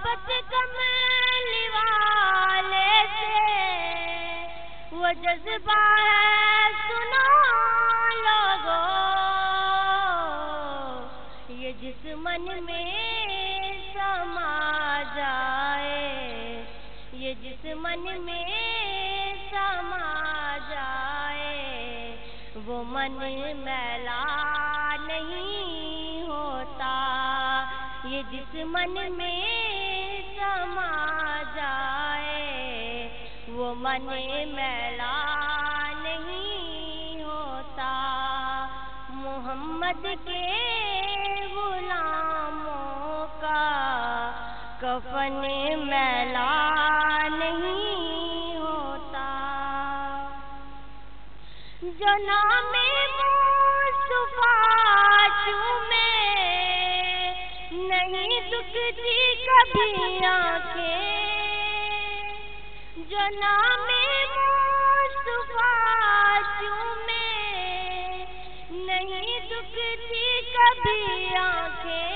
محبت کملی والے سے وہ جذبہ ہے سنو لوگو، یہ جس من میں سما جائے، یہ جس من میں سما جائے، وہ من میلا نہیں ہوتا، یہ جس من میں سما جائے، وہ من میلا نہیں ہوتا۔ محمد کے غلاموں کا کفن میلا نہیں ہوتا، جو نام مصطفیٰ چومے نہیں دکھتی کبھی آنکھیں، جو نام مصطفیٰ چومے نہیں دکھتی کبھی آنکھیں،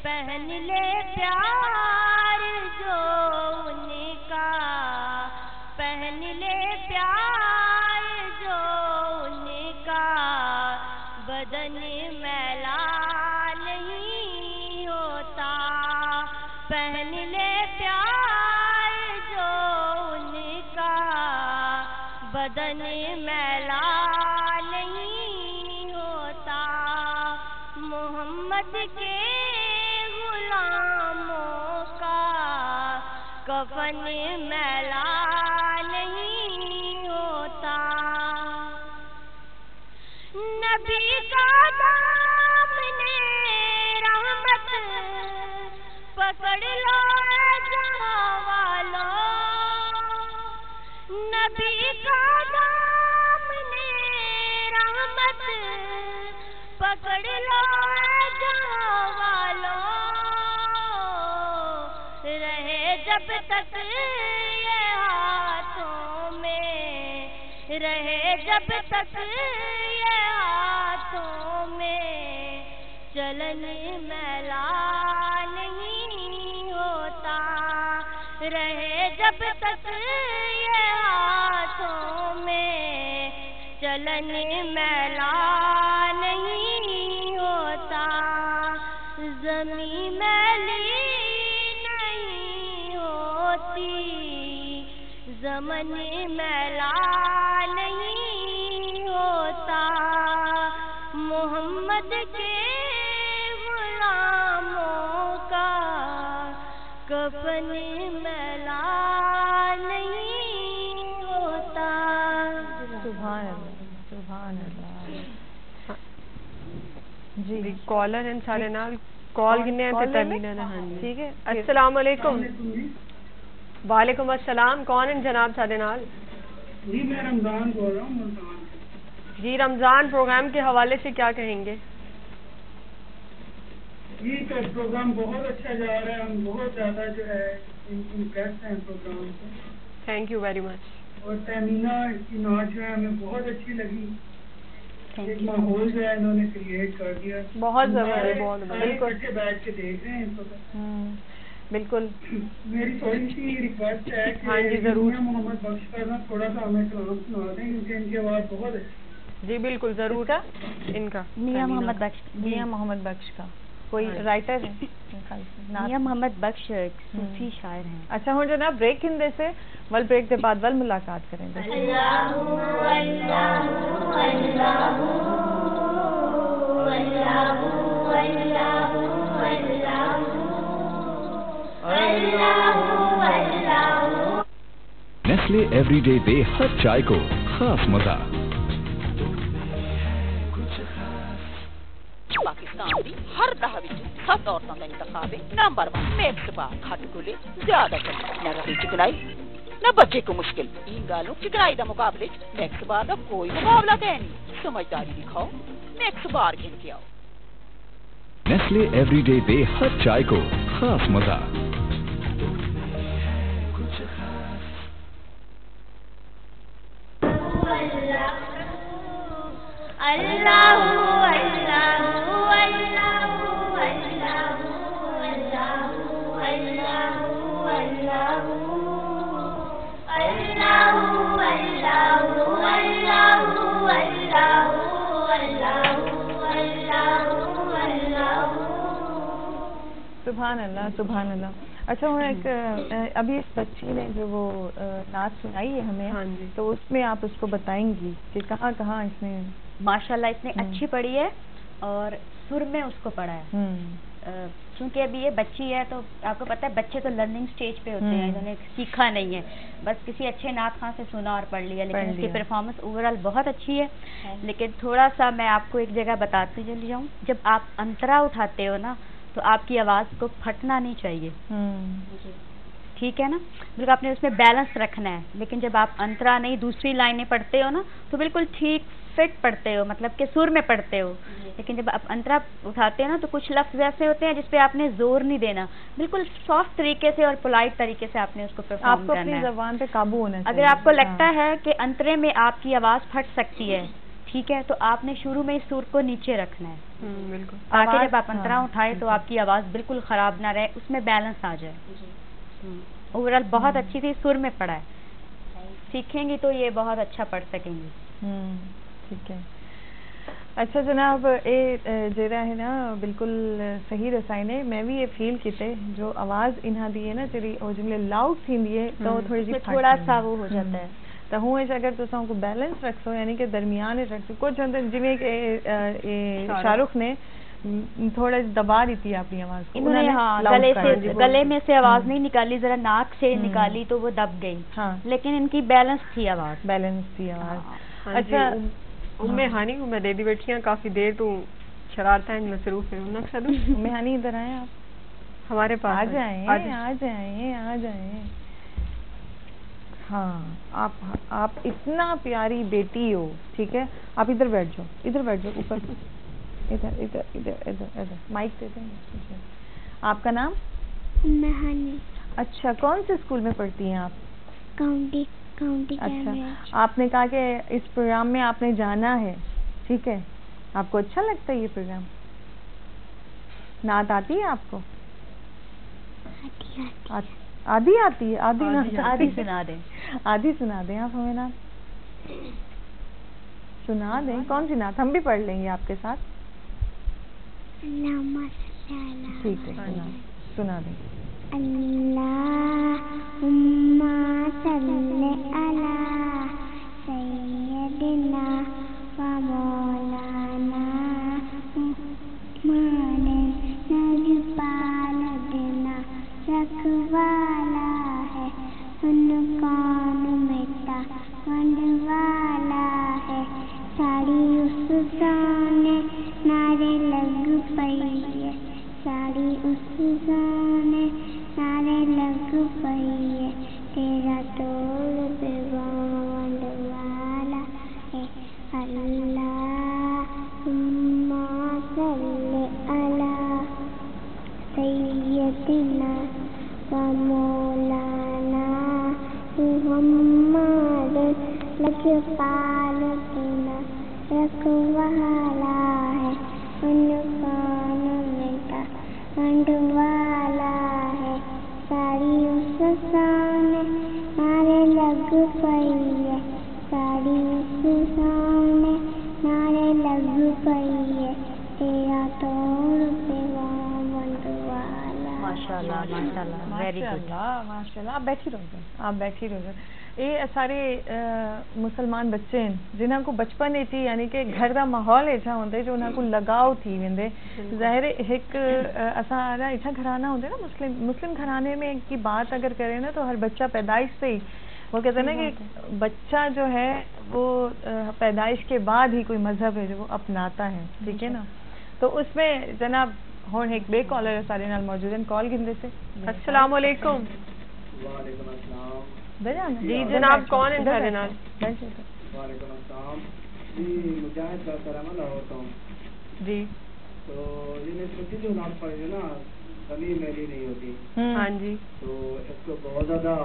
پہن لے پیار جو ان کا، پہن لے پیار جو ان کا، بدن میلا نہیں ہوتا، پہن لے پیار جو ان کا، بدن میلا نہیں ہوتا۔ محمد کے غلاموں کا کفن میلا نہیں ہوتا، نبی کا دامن رحمت پکڑ لو جہاں والوں، نبی کا دامن رحمت پکڑ لو جہاں والوں، رہے جب تک یہ ہاتھوں میں، رہے جب تک یہ ہاتھوں میں، چلن میلا نہیں ہوتا، رہے جب تک یہ ہاتھوں میں، چلن میلا نہیں ہوتا، زمین میلی نہیں ہوتی، زمن میلا نہیں ہوتا، محمد کے غلاموں کا کفن میلا نہیں ہوتا۔ سبحان اللہ، سبحان اللہ۔ جی کالر ہیں سارے نال کال گنے ہیں تے تمینہ نہ ہاں ٹھیک ہے۔ السلام علیکم۔ وعلیکم السلام، کون ہیں جناب سارے نال؟ جی میں رمضان بول رہا ہوں ملتان۔ جی رمضان پروگرام کے حوالے سے کیا کہیں گے؟ جی تو پروگرام بہت اچھا جا رہا ہے، ہم بہت زیادہ جو ہے امپریس ہیں پروگرام سے۔ Thank you very much. اور تیمینہ کی نعت جو ہے ہمیں بہت اچھی لگی، ایک ماحول جو ہے انہوں نے کریٹ کر دیا، بہت زبردست، بہت بالکل بیٹھ کے دیکھ رہے ہیں اس وقت۔ بالکل۔ میری تھوڑی سی ریکویسٹ ہے کہ ہاں جی ضرور، محمد بخش کا نا تھوڑا سا ہمیں کلام سنا دیں کیونکہ ان کی آواز بہت اچھی۔ جی بالکل ضرور، ان کا میاں محمد بخش، میاں محمد بخش کا کوئی رائٹر ہے؟ میاں محمد بخش صوفی شاعر ہیں۔ اچھا ہوں جناب بریک ہندے سے ول بریک کے بعد ول ملاقات کریں گے۔ نیسلے ایوری ڈے دے ہر چائے کو خاص مزہ۔ پاکستان دی ہر دہ وچ 7 عورتوں کا انتخاب ہے۔ نمبر 1 میکس بار کھٹ کھلے زیادہ چلے، نہ رہی چکنائی نہ بچے کو مشکل۔ ان گالوں چکنائی دا مقابلے میکس بار دا کوئی مقابلہ ہے نہیں۔ سمجھداری دکھاؤ، میکس بار گھن کے آؤ۔ نیسلے ایوری ڈے دے ہر چائے کو خاص مزہ۔ اللہ اللہ اللہ اللہ اللہ سبحان اللہ سبحان اللہ. اچھا وہ ایک ابھی اس بچی نے جو وہ نعت سنائی ہے ہمیں, ہاں جی, تو اس میں آپ اس کو بتائیں گی کہ کہاں کہاں اس نے ماشاءاللہ اس نے اچھی پڑھی ہے اور سر میں اس کو پڑھا ہے. چونکہ ابھی یہ بچی ہے تو آپ کو پتہ ہے بچے تو لرننگ سٹیج پہ ہوتے ہیں, انہوں نے سیکھا نہیں ہے, بس کسی اچھے نعت خواں سے سنا اور پڑھ لیا, لیکن اس کی پرفارمنس اوور آل بہت اچھی ہے. لیکن تھوڑا سا میں آپ کو ایک جگہ بتاتی چلی جاؤں, جب آپ انترا اٹھاتے ہو نا تو آپ کی آواز کو پھٹنا نہیں چاہیے, ٹھیک ہے نا, بالکل آپ نے اس میں بیلنس رکھنا ہے. لیکن جب آپ انترا نہیں دوسری لائنیں پڑھتے ہو نا تو بالکل ٹھیک فٹ پڑھتے ہو, مطلب کہ سر میں پڑھتے ہو. لیکن جب آپ انترا اٹھاتے ہو نا تو کچھ لفظ ایسے ہوتے ہیں جس پہ آپ نے زور نہیں دینا, بالکل سافٹ طریقے سے اور پولائٹ طریقے سے آپ نے اس کو پرفارم کرنا ہے. آپ کو اپنی زبان پہ قابو ہونا چاہیے. اگر آپ کو لگتا ہے کہ انترے میں آپ کی آواز پھٹ سکتی ہے, ٹھیک ہے, تو آپ نے شروع میں اس سر کو نیچے رکھنا ہے, بالکل, تاکہ جب آپ انترا اٹھائے تو آپ کی آواز بالکل خراب نہ رہے, اس میں بیلنس آ جائے. اوور آل بہت اچھی تھی, سر میں پڑھا ہے, سیکھیں گی تو یہ بہت اچھا پڑھ سکیں گی. ٹھیک ہے. اچھا جناب, جیرا ہے نا بالکل صحیح رسائی نے, میں بھی یہ فیل کیتے جو آواز انہاں دی ہے نا تیری او جملے لاؤڈ تھیندی ہے تو تھوڑی جی تھوڑا سا وہ ہو جاتا ہے. تو ہوں اگر تساں کو بیلنس رکھو, یعنی کہ درمیان رکھو, کچھ ہوندے جویں کہ شاہ رخ نے تھوڑا دبا دی تھی اپنی آواز کو, انہوں نے گلے میں سے آواز نہیں نکالی, ذرا ناک سے نکالی تو وہ دب گئی, لیکن ان کی بیلنس تھی آواز, بیلنس تھی آواز. اچھا ام ہانی کو میں دے دی بیٹھیاں کافی دیر تو شرارتیں مصروف ہیں. ام ہانی ادھر آئیں, آپ ہمارے پاس آ جائیں آ جائیں آ جائیں. ہاں آپ اتنا پیاری بیٹی ہو, ٹھیک ہے, آپ ادھر بیٹھ جاؤ, ادھر بیٹھ جاؤ, اوپر ادھر ادھر ادھر ادھر ادھر مائک دے دیں. آپ کا نام؟ مہانی. اچھا, کون سے اسکول میں پڑھتی ہیں آپ؟ کاؤنٹی. اچھا, آپ نے کہا کہ اس پروگرام میں آپ نے جانا ہے, ٹھیک ہے, آپ کو اچھا لگتا ہے یہ پروگرام؟ نعت آتی ہے آپ کو؟ آدھی آتی ہے, آدھی سنا دیں, آدھی سنا دیں آپ ہمیں نعت, سنا دیں. کون سی نعت؟ ہم بھی پڑھ لیں گے آپ کے ساتھ. ٹھیک ہے, سنا دیں. اللہم صلی علی سیدنا و مولانا محمد نبی پالدنا رکھوالا ہے, ان کون مٹا ونڈوالا ہے, ساڑی اس سونے نارے لگ پئی ہے, ساڑی اس سونے نارے لگ پئی ہے, تیرا توڑ بیوانڈ والا ہے. اللہم صلی علی سیدنا و مولانا محمد لجپال دینا رکھوالا ہے, ان کون مٹا ونڈ والا ہے, ساڑی اس سونے نارے لگ پئی ہے, ساڑی اس سونے نارے لگ پئی ہے, تیرا توڑ پیوان ونڈ والا. ماشاءاللہ ماشاءاللہ, ویری گڈ. ماشاءاللہ. آپ بیٹھی رہو گے. یہ سارے مسلمان بچے ہیں جنہاں کو بچپن ہی یعنی کہ گھر کا ماحول ایسا ہوتا ہے جو انہاں کو لگاؤ تھی ویندے. ظاہر ایک اسارا ایسا گھرانہ ہوتا ہے نا, مسلم گھرانے میں کی بات اگر کریں نا تو ہر بچہ پیدائش سے ہی وہ کہتے ہیں نا کہ بچہ جو ہے وہ پیدائش کے بعد ہی کوئی مذہب ہے جو وہ اپناتا ہے, ٹھیک ہے نا. تو اس میں جناب ہون ایک بے کالر سارے نال موجود ہیں, کال گن دیتے. السلام علیکم. وعلیکم السلام. جی جناب, کون ہے سارے نال؟ وعلیکم السلام. جی مجاہد کا کرم لاہور ہوں. جی, تو یہ چھوٹی جو نعت پڑھی ہے نا, کمی میری نہیں ہوتی. ہاں جی, تو اس کو بہت زیادہ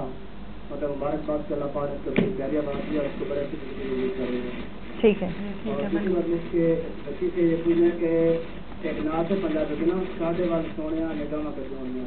مطلب مبارکباد کے اللہ پاک اس کو پیاری آواز دیا, اس کو بڑے اچھے طریقے سے یوز کر رہے ہیں. ٹھیک ہے. اور دوسری بات اس کے بچی سے یہ پوچھنا ہے کہ ایک نعت ہے پنجاب کی نا, سادے وال سونے نگاہ پہ سونے,